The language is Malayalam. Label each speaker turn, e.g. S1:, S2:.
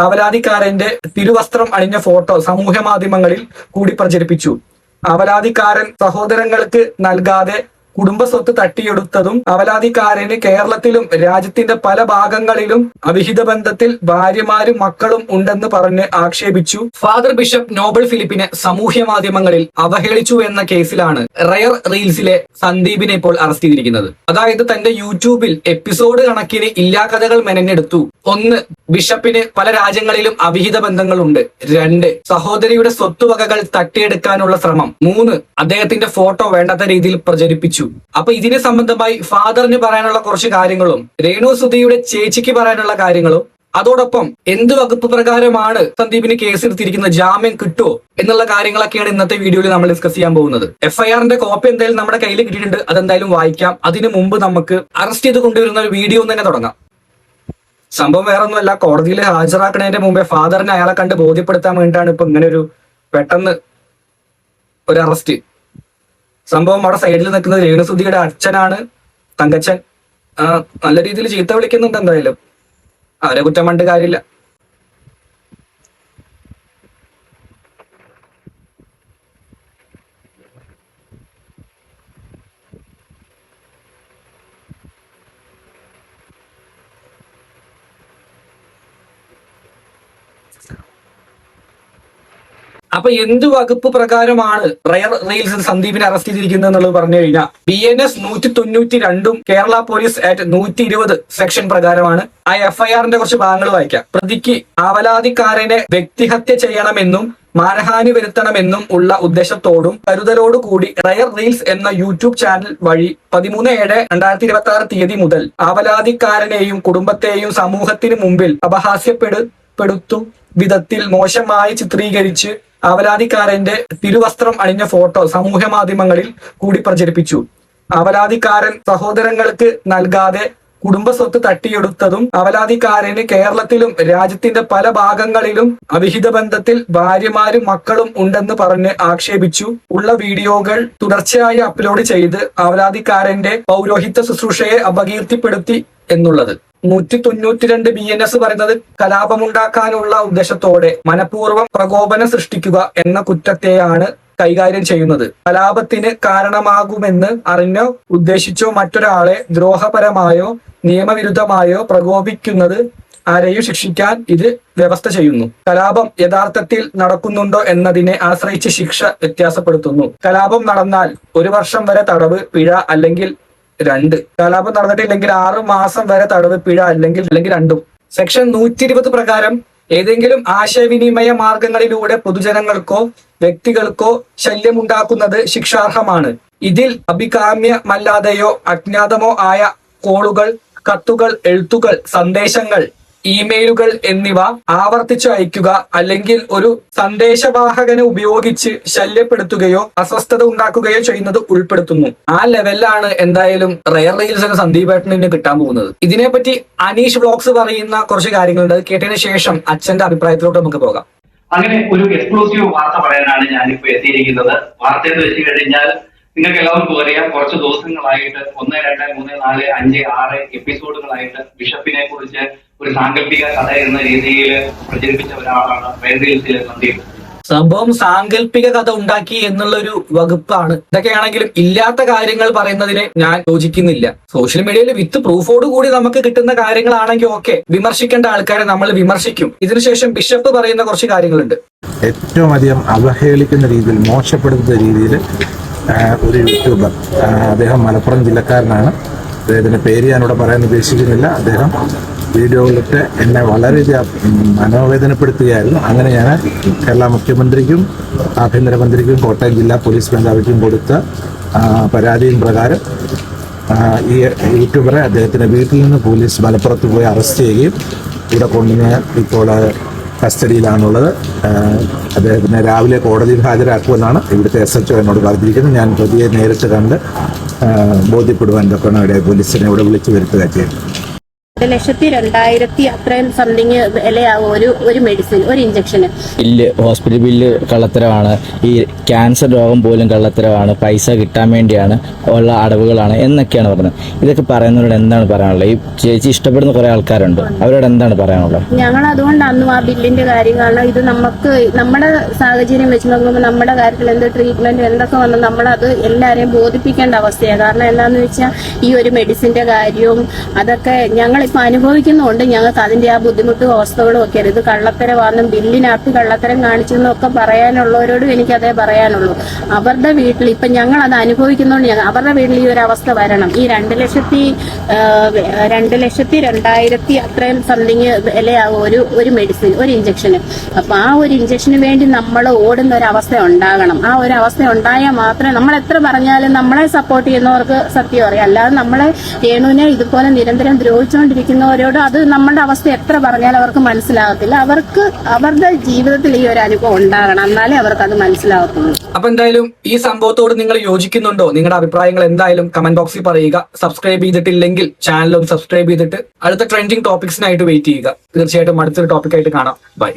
S1: അവലാതിക്കാരന്റെ തിരുവസ്ത്രം അണിഞ്ഞ ഫോട്ടോ സമൂഹ മാധ്യമങ്ങളിൽ കൂടി പ്രചരിപ്പിച്ചു. അവലാതിക്കാരൻ സഹോദരങ്ങൾക്ക് നൽകാതെ കുടുംബസ്വത്ത് തട്ടിയെടുത്തതും അവലാതിക്കാരന് കേരളത്തിലും രാജ്യത്തിന്റെ പല ഭാഗങ്ങളിലും അവിഹിത ബന്ധത്തിൽ ഭാര്യമാരും മക്കളും ഉണ്ടെന്ന് പറഞ്ഞ് ആക്ഷേപിച്ചു. ഫാദർ ബിഷപ്പ് നോബൽ ഫിലിപ്പിനെ സാമൂഹ്യ മാധ്യമങ്ങളിൽ അവഹേളിച്ചു എന്ന കേസിലാണ് റയർ റീൽസിലെ സന്ദീപിനെ ഇപ്പോൾ അറസ്റ്റ് ചെയ്തിരിക്കുന്നത്. അതായത് തന്റെ യൂട്യൂബിൽ എപ്പിസോഡ് കണക്കിന് ഇല്ലാ കഥകൾ മെനഞ്ഞെടുത്തു. 1. ബിഷപ്പിന് പല രാജ്യങ്ങളിലും അവിഹിത ബന്ധങ്ങളുണ്ട്. 2. സഹോദരിയുടെ സ്വത്തുവകകൾ തട്ടിയെടുക്കാനുള്ള ശ്രമം. 3. അദ്ദേഹത്തിന്റെ ഫോട്ടോ വേണ്ടാത്ത രീതിയിൽ പ്രചരിപ്പിച്ചു. അപ്പൊ ഇതിനെ സംബന്ധമായി ഫാദറിന് പറയാനുള്ള കുറച്ച് കാര്യങ്ങളും രേണു സുധിയുടെ ചേച്ചിക്ക് പറയാനുള്ള കാര്യങ്ങളും അതോടൊപ്പം എന്ത് വകുപ്പ് പ്രകാരമാണ് സന്ദീപിന് കേസെടുത്തിരിക്കുന്നത്, ജാമ്യം കിട്ടുമോ എന്നുള്ള കാര്യങ്ങളൊക്കെയാണ് ഇന്നത്തെ വീഡിയോയിൽ നമ്മൾ ഡിസ്കസ് ചെയ്യാൻ പോകുന്നത്. FIRന്റെ കോപ്പി എന്തായാലും നമ്മുടെ കയ്യിൽ കിട്ടിയിട്ടുണ്ട്, അതെന്തായാലും വായിക്കാം. അതിനു മുമ്പ് നമുക്ക് അറസ്റ്റ് ചെയ്ത് കൊണ്ടുവരുന്ന ഒരു വീഡിയോ തന്നെ തുടങ്ങാം. സംഭവം വേറെ ഒന്നുമല്ല, കോടതിയിൽ ഹാജരാക്കുന്നതിന്റെ മുമ്പേ ഫാദറിനെ അയാളെ കണ്ട് ബോധ്യപ്പെടുത്താൻ വേണ്ടിയിട്ടാണ് ഇപ്പൊ ഇങ്ങനെ ഒരു പെട്ടെന്ന് ഒരു അറസ്റ്റ്. സംഭവം അവിടെ സൈഡിൽ നിൽക്കുന്നത് രേണുസുധിയുടെ അച്ഛനാണ്, തങ്കച്ചൻ. നല്ല രീതിയിൽ ചീത്ത വിളിക്കുന്നുണ്ട്. എന്തായാലും അവരെ കുറ്റം കണ്ട് കാര്യമില്ല. അപ്പൊ എന്ത് വകുപ്പ് പ്രകാരമാണ് റയർ റീൽസിൽ സന്ദീപിനെ അറസ്റ്റ് ചെയ്തിരിക്കുന്നത് എന്നുള്ളത് പറഞ്ഞു കഴിഞ്ഞാൽ BNS 192 Kerala police act 120 section പ്രകാരമാണ്. ആ FIRന്റെ കുറച്ച് ഭാഗങ്ങൾ വായിക്കാം. പ്രതിക്ക് അവലാതിക്കാരനെ വ്യക്തിഹത്യ ചെയ്യണമെന്നും മാനഹാനി വരുത്തണമെന്നും ഉള്ള ഉദ്ദേശത്തോടും കരുതലോടുകൂടി റയർ റീൽസ് എന്ന യൂട്യൂബ് ചാനൽ വഴി 13/7/2026 തീയതി മുതൽ അവലാതിക്കാരനെയും കുടുംബത്തെയും സമൂഹത്തിന് മുമ്പിൽ അപഹാസ്യപ്പെടുത്തും വിധത്തിൽ മോശമായി ചിത്രീകരിച്ച് അവലാതിക്കാരന്റെ തിരുവസ്ത്രം അണിഞ്ഞ ഫോട്ടോ സമൂഹ മാധ്യമങ്ങളിൽ കൂടി പ്രചരിപ്പിച്ചു. അവലാതിക്കാരൻ സഹോദരങ്ങൾക്ക് നൽകാതെ കുടുംബസ്വത്ത് തട്ടിയെടുത്തതും അവലാതിക്കാരന് കേരളത്തിലും രാജ്യത്തിന്റെ പല ഭാഗങ്ങളിലും അവിഹിത ബന്ധത്തിൽ ഭാര്യമാരും മക്കളും ഉണ്ടെന്ന് പറഞ്ഞ് ആക്ഷേപിച്ചു. ഉള്ള വീഡിയോകൾ തുടർച്ചയായി അപ്ലോഡ് ചെയ്ത് അവലാതിക്കാരന്റെ പൗരോഹിത്യ ശുശ്രൂഷയെ അപകീർത്തിപ്പെടുത്തി എന്നുള്ളത്. 192 BNS പറയുന്നത് കലാപമുണ്ടാക്കാനുള്ള ഉദ്ദേശത്തോടെ മനഃപൂർവ്വം പ്രകോപനം സൃഷ്ടിക്കുക എന്ന കുറ്റത്തെയാണ് കൈകാര്യം ചെയ്യുന്നത്. കലാപത്തിന് കാരണമാകുമെന്ന് അറിഞ്ഞോ ഉദ്ദേശിച്ചോ മറ്റൊരാളെ ദ്രോഹപരമായോ നിയമവിരുദ്ധമായോ പ്രകോപിക്കുന്നത് ആരെയും ശിക്ഷിക്കാൻ ഇത് വ്യവസ്ഥ ചെയ്യുന്നു. കലാപം യഥാർത്ഥത്തിൽ നടക്കുന്നുണ്ടോ എന്നതിനെ ആശ്രയിച്ച് ശിക്ഷ വ്യത്യാസപ്പെടുത്തുന്നു. കലാപം നടന്നാൽ 1 വർഷം വരെ തടവ്, പിഴ അല്ലെങ്കിൽ 2. കലാപം നടന്നിട്ടില്ലെങ്കിൽ 6 മാസം വരെ തടവ്, പിഴ അല്ലെങ്കിൽ രണ്ടും. സെക്ഷൻ 120 പ്രകാരം ഏതെങ്കിലും ആശയവിനിമയ മാർഗങ്ങളിലൂടെ പൊതുജനങ്ങൾക്കോ വ്യക്തികൾക്കോ ശല്യമുണ്ടാക്കുന്നത് ശിക്ഷാർഹമാണ്. ഇതിൽ അഭികാമ്യമല്ലാതെയോ അജ്ഞാതമോ ആയ കോളുകൾ, കത്തുകൾ, എഴുത്തുകൾ, സന്ദേശങ്ങൾ, ഇമെയിലുകൾ എന്നിവ ആവർത്തിച്ചു അയക്കുക അല്ലെങ്കിൽ ഒരു സന്ദേശവാഹകനെ ഉപയോഗിച്ച് ശല്യപ്പെടുത്തുകയോ അസ്വസ്ഥത ഉണ്ടാക്കുകയോ ചെയ്യുന്നത് ഉൾപ്പെടുത്തുന്നു. ആ ലെവലിലാണ് എന്തായാലും റയർ റീൽസിന് സന്ദീപേട്ടന് കിട്ടാൻ പോകുന്നത്. ഇതിനെപ്പറ്റി അനീഷ് വ്ലോഗ്സ് പറയുന്ന കുറച്ച് കാര്യങ്ങളുണ്ട്. അത് കേട്ടതിന് ശേഷം അച്ഛന്റെ അഭിപ്രായത്തിലോട്ട് നമുക്ക് പോകാം.
S2: അങ്ങനെ ഒരു എക്സ്ക്ലൂസീവ് വാർത്ത പറയാനാണ് ഞാനിപ്പോ എത്തിയിരിക്കുന്നത്. വാർത്ത എന്ന് വെച്ച് കഴിഞ്ഞാൽ നിങ്ങൾക്ക് എല്ലാവർക്കും അറിയാം, കുറച്ച് ദിവസങ്ങളായിട്ട് 1, 2, 3, 4, 5, 6 എപ്പിസോഡുകളായിട്ട് ബിഷപ്പിനെ കുറിച്ച് ഒരു സാങ്കല്പിക കഥ എന്ന രീതിയിൽ പ്രചരിപ്പിച്ച ഒരാളാണ് റയർ റീൽസിലെ സന്ദീപ്.
S1: സംഭവം സാങ്കല്പിക കഥ ഉണ്ടാക്കി എന്നുള്ളൊരു വകുപ്പാണ്. ഇതൊക്കെയാണെങ്കിലും ഇല്ലാത്ത കാര്യങ്ങൾ പറയുന്നതിന് ഞാൻ യോജിക്കുന്നില്ല. സോഷ്യൽ മീഡിയയിൽ വിത്ത് പ്രൂഫോട് കൂടി നമുക്ക് കിട്ടുന്ന കാര്യങ്ങളാണെങ്കിൽ ഓക്കെ, വിമർശിക്കേണ്ട ആൾക്കാരെ നമ്മൾ വിമർശിക്കും. ഇതിനുശേഷം ബിഷപ്പ് പറയുന്ന കുറച്ച് കാര്യങ്ങളുണ്ട്.
S3: ഏറ്റവും അധികം അവഹേളിക്കുന്ന രീതിയിൽ, മോശപ്പെടുത്തുന്ന രീതിയിൽ ഒരു യൂട്യൂബർ, അദ്ദേഹം മലപ്പുറം ജില്ലക്കാരനാണ്. അദ്ദേഹത്തിന്റെ പേര് ഞാനിവിടെ പറയാൻ ഉദ്ദേശിക്കുന്നില്ല. അദ്ദേഹം വീഡിയോകളിലിട്ട് എന്നെ വളരെയധികം മനോവേദനപ്പെടുത്തുകയായിരുന്നു. അങ്ങനെ ഞാൻ കേരള മുഖ്യമന്ത്രിക്കും ആഭ്യന്തരമന്ത്രിക്കും കോട്ടയം ജില്ലാ പോലീസ് മേധാവിക്കും കൊടുത്ത പരാതിയും പ്രകാരം ഈ യൂട്യൂബറെ അദ്ദേഹത്തിന്റെ വീട്ടിൽ നിന്ന് പോലീസ് മലപ്പുറത്ത് പോയി അറസ്റ്റ് ചെയ്യുകയും ഇവിടെ കൊണ്ടുവന്ന് ഇപ്പോൾ കസ്റ്റഡിയിലാണുള്ളത്. അദ്ദേഹത്തിനെ രാവിലെ കോടതിയിൽ ഹാജരാക്കുമെന്നാണ് ഇവിടുത്തെ SHO എന്നോട് പറഞ്ഞിരിക്കുന്നത്. ഞാൻ പ്രതിയെ നേരിട്ട് കണ്ട് ബോധ്യപ്പെടുവാൻ തൊക്കെയാണ് ഇവിടെ പോലീസിനെ ഇവിടെ വിളിച്ചു വരുത്തുക ചെയ്തത്.
S4: 1,02,000 അത്രയും സംതിങ് വിലയാകും ഒരു മെഡിസിൻ, ഒരു ഇഞ്ചക്ഷന്.
S5: ഹോസ്പിറ്റൽ ബില്ല് കള്ളത്തരമാണ്, ഈ ക്യാൻസർ രോഗം പോലും കള്ളത്തരമാണ്, പൈസ കിട്ടാൻ വേണ്ടിയാണ് ഉള്ള അടവുകളാണ് എന്നൊക്കെയാണ് പറയുന്നത്. ഇതൊക്കെ പറയുന്നവരോട് എന്താണ് പറയാനുള്ളത്? ഈ ചേച്ചി ഇഷ്ടപ്പെടുന്ന കുറെ ആൾക്കാരുണ്ട്, അവരോട് എന്താണ് പറയാനുള്ളത്?
S4: ഞങ്ങൾ അതുകൊണ്ട് അന്നും ആ ബില്ലിന്റെ കാര്യം, കാരണം ഇത് നമുക്ക് നമ്മുടെ സാഹചര്യം വെച്ച് നോക്കുമ്പോൾ നമ്മുടെ കാര്യത്തിൽ എന്ത് ട്രീറ്റ്മെന്റ് എന്തൊക്കെ വന്ന് നമ്മളത് എല്ലാവരെയും ബോധിപ്പിക്കേണ്ട അവസ്ഥയാണ്. കാരണം എന്താണെന്ന് വെച്ചാൽ ഈ ഒരു മെഡിസിന്റെ കാര്യവും അതൊക്കെ ഞങ്ങളിപ്പോൾ അനുഭവിക്കുന്നുണ്ട്. ഞങ്ങൾക്ക് അതിന്റെ ആ ബുദ്ധിമുട്ടും അവസ്ഥകളും ഒക്കെ ഇത് കള്ളത്തരമാണെന്നും ബില്ലിനകത്ത് കള്ളത്തരം കാണിച്ചെന്നും ഒക്കെ പറയാനുള്ളവരോടും എനിക്കതേ പറയാനുള്ളൂ. അവരുടെ വീട്ടിൽ ഇപ്പൊ ഞങ്ങൾ അത് അനുഭവിക്കുന്നതുകൊണ്ട് അവരുടെ വീട്ടിൽ ഈ ഒരു അവസ്ഥ വരണം. ഈ 2,02,000 അത്രയും സംതിങ് വിലയാകും ഒരു മെഡിസിൻ, ഒരു ഇഞ്ചക്ഷന്. അപ്പൊ ആ ഒരു ഇഞ്ചക്ഷന് വേണ്ടി നമ്മൾ ഓടുന്ന ഒരു അവസ്ഥ ഉണ്ടാകണം. ആ ഒരു അവസ്ഥ ഉണ്ടായാൽ മാത്രമേ നമ്മൾ എത്ര പറഞ്ഞാലും നമ്മളെ സപ്പോർട്ട് ചെയ്യുന്നവർക്ക് സത്യം അറിയാം. അല്ലാതെ നമ്മളെ രേണുവിനെ ഇതുപോലെ നിരന്തരം ദ്രോഹിച്ചുകൊണ്ടിരിക്കുന്നവരോട് അത് നമ്മുടെ അവസ്ഥ എത്ര പറഞ്ഞാലും അവർക്ക് മനസ്സിലാകത്തില്ല. അവർക്ക് അവരുടെ ജീവിതത്തിൽ ഈ ഒരു അനുഭവം ഉണ്ടാകണം, എന്നാലേ അവർക്ക് അത് മനസ്സിലാകത്തുള്ളൂ.
S1: അപ്പൊ എന്തായാലും ഈ സംഭവത്തോട് നിങ്ങൾ യോജിക്കുന്നുണ്ടോ? നിങ്ങളുടെ അഭിപ്രായങ്ങൾ എന്തായാലും കമന്റ് ബോക്സിൽ പറയുക. സബ്സ്ക്രൈബ് ചെയ്തിട്ടില്ലെങ്കിൽ ചാനൽ ഒന്ന് സബ്സ്ക്രൈബ് ചെയ്തിട്ട് അടുത്ത ട്രെൻഡിങ് ടോപ്പിക്സിനായിട്ട് വെയിറ്റ് ചെയ്യുക. തീർച്ചയായിട്ടും അടുത്തൊരു ടോപ്പിക്കായിട്ട് കാണാം. ബൈ.